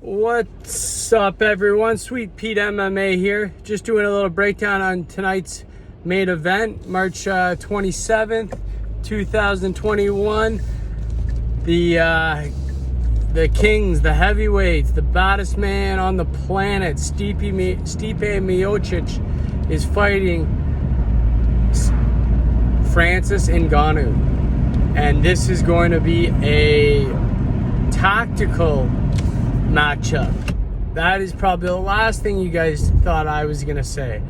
What's up, everyone? Sweet Pete MMA here. Just doing a little breakdown on tonight's main event, March 27th, 2021. The Kings, the heavyweights, the baddest man on the planet, Stipe Miocic, is fighting Francis Ngannou. And this is going to be a tactical matchup. That is probably the last thing you guys thought I was gonna say.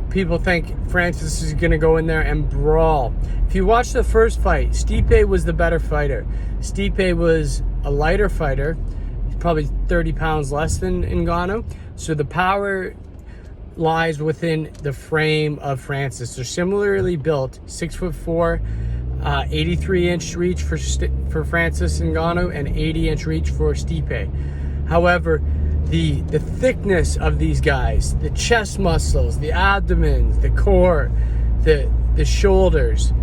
People think Francis is gonna go in there and brawl. If you watch the first fight, Stipe was the better fighter. Stipe was a lighter fighter. He's probably 30 pounds less than Ngannou. So the power lies within the frame of Francis. They're similarly built, 6'4", 83-inch reach for Francis Ngannou and 80-inch reach for Stipe. However, the thickness of these guys, the chest muscles, the abdomen, the core, the shoulders,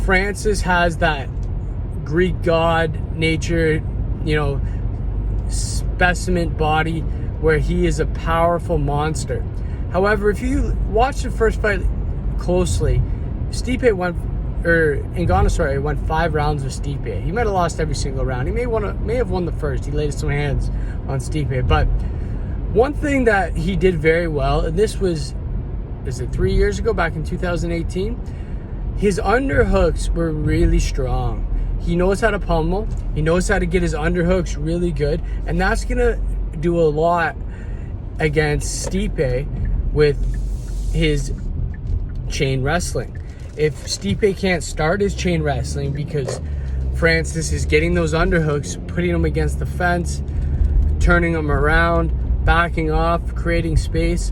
Francis has that Greek god nature, specimen body where he is a powerful monster. However, if you watch the first fight closely, Ngannou won 5 rounds with Stipe. He might have lost every single round. He may have won the first. He laid some hands on Stipe. But one thing that he did very well, and this was, 3 years ago, back in 2018? His underhooks were really strong. He knows how to pummel. He knows how to get his underhooks really good. And that's going to do a lot against Stipe with his chain wrestling. If Stipe can't start his chain wrestling because Francis is getting those underhooks, putting him against the fence, turning him around, backing off, creating space,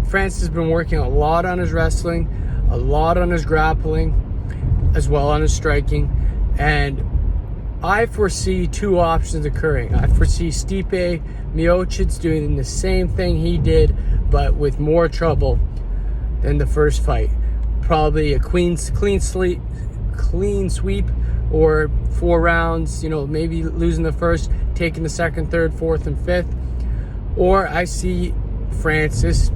Francis has been working a lot on his wrestling, a lot on his grappling, as well on his striking. And I foresee two options occurring. I foresee Stipe Miocic doing the same thing he did, but with more trouble than the first fight. Probably a clean sweep or 4 rounds, maybe losing the first, taking the second, third, fourth, and fifth. Or I see Francis,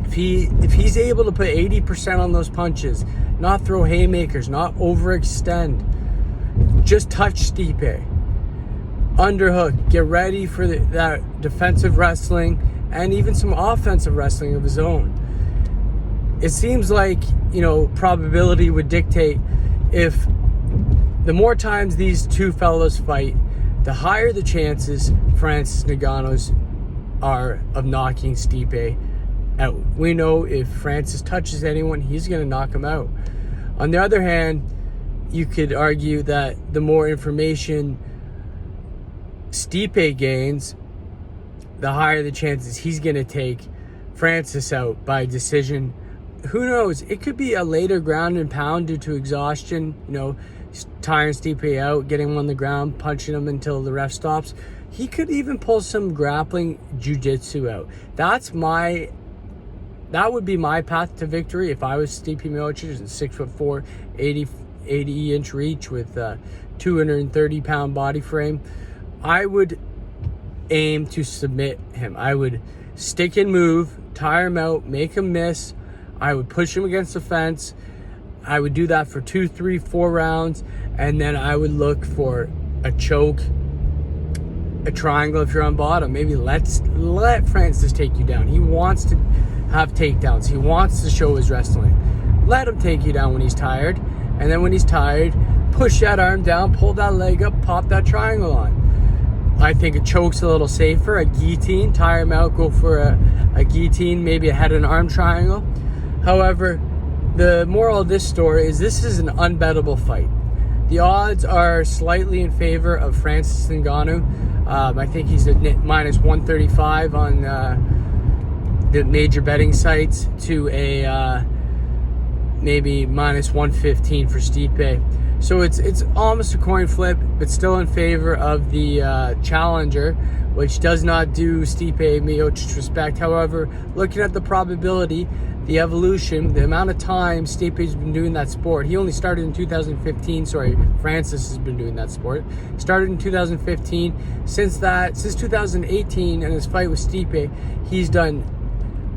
if he's able to put 80% on those punches, not throw haymakers, not overextend, just touch Stipe, underhook, get ready for that defensive wrestling and even some offensive wrestling of his own. It seems like, probability would dictate if the more times these two fellows fight, the higher the chances Francis Ngannou's are of knocking Stipe out. We know if Francis touches anyone, he's going to knock him out. On the other hand, you could argue that the more information Stipe gains, the higher the chances he's going to take Francis out by decision. Who knows? It could be a later ground and pound due to exhaustion, tiring Stipe out, getting him on the ground, punching him until the ref stops. He could even pull some grappling jiu-jitsu out. That would be my path to victory if I was Stipe Miocic, 6'4", 80-inch reach with a 230-pound body frame. I would aim to submit him. I would stick and move, tire him out, make him miss. I would push him against the fence. I would do that for 2, 3, 4 rounds. And then I would look for a choke, a triangle if you're on bottom. Maybe let Francis take you down. He wants to have takedowns. He wants to show his wrestling. Let him take you down when he's tired. And then when he's tired, push that arm down, pull that leg up, pop that triangle on. I think a choke's a little safer. A guillotine, tire him out, go for a guillotine, maybe a head and arm triangle. However, the moral of this story is this is an unbettable fight. The odds are slightly in favor of Francis Ngannou. I think he's at minus 135 on the major betting sites to a maybe minus 115 for Stipe. So it's almost a coin flip, but still in favor of the challenger, which does not do Stipe Miocic respect. However, looking at the probability, the evolution, the amount of time Stipe's been doing that sport. He only started in 2015. Sorry, Francis has been doing that sport. Started in 2015. Since 2018 and his fight with Stipe, he's done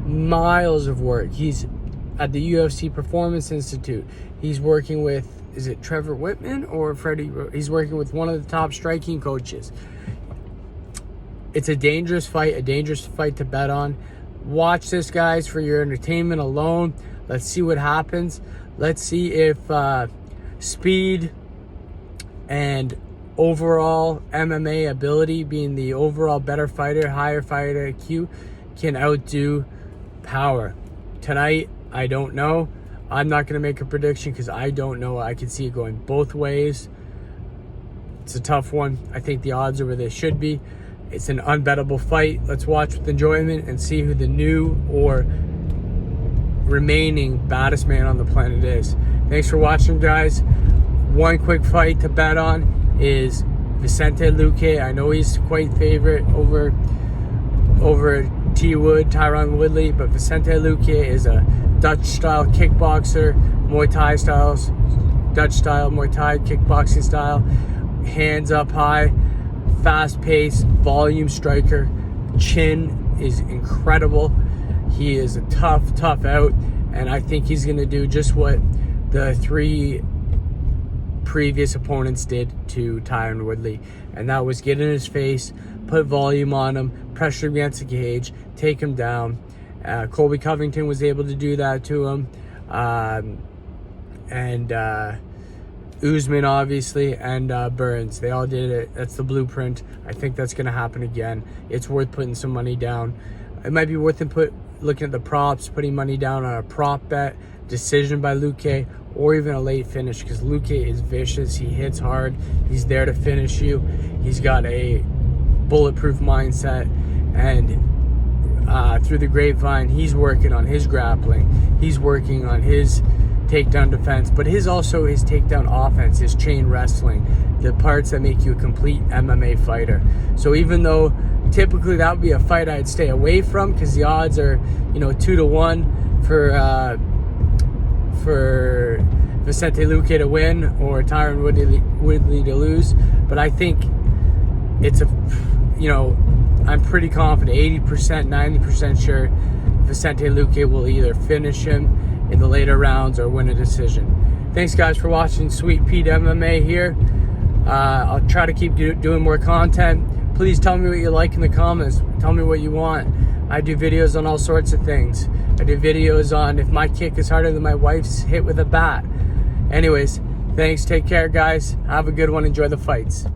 miles of work. He's at the UFC Performance Institute. He's working with, is it Trevor Whitman or Freddie? He's working with one of the top striking coaches. It's a dangerous fight to bet on. Watch this, guys, for your entertainment alone. Let's see what happens. Let's see if speed and overall MMA ability, being the overall better fighter, higher fighter IQ, can outdo power. Tonight, I don't know. I'm not going to make a prediction because I don't know. I can see it going both ways. It's a tough one. I think the odds are where they should be. It's an unbettable fight. Let's watch with enjoyment and see who the new or remaining baddest man on the planet is. Thanks for watching, guys. One quick fight to bet on is Vicente Luque. I know he's quite favorite over T. Wood, Tyron Woodley, but Vicente Luque is a Dutch-style kickboxer, Muay Thai kickboxing style, hands up high, fast-paced, volume striker. Chin is incredible. He is a tough out, and I think he's going to do just what the 3 previous opponents did to Tyron Woodley, and that was get in his face, put volume on him, pressure against the cage, take him down. Colby Covington was able to do that to him, and Usman, obviously, and Burns. They all did it. That's the blueprint. I think that's going to happen again. It's worth putting some money down. It might be worth looking at the props, putting money down on a prop bet, decision by Luque, or even a late finish, because Luque is vicious. He hits hard. He's there to finish you. He's got a bulletproof mindset, and through the grapevine, he's working on his grappling. He's working on his takedown defense, but his takedown offense, his chain wrestling, the parts that make you a complete MMA fighter. So even though typically that would be a fight I'd stay away from, because the odds are 2-1 for Vicente Luque to win or Tyron Woodley to lose, but I think it's I'm pretty confident, 80%, 90% sure Vicente Luque will either finish him in the later rounds or win a decision. Thanks, guys, for watching Sweet Pete MMA here. I'll try to keep doing more content. Please tell me what you like in the comments. Tell me what you want. I do videos on all sorts of things. I do videos on if my kick is harder than my wife's hit with a bat. Anyways, thanks. Take care, guys. Have a good one. Enjoy the fights.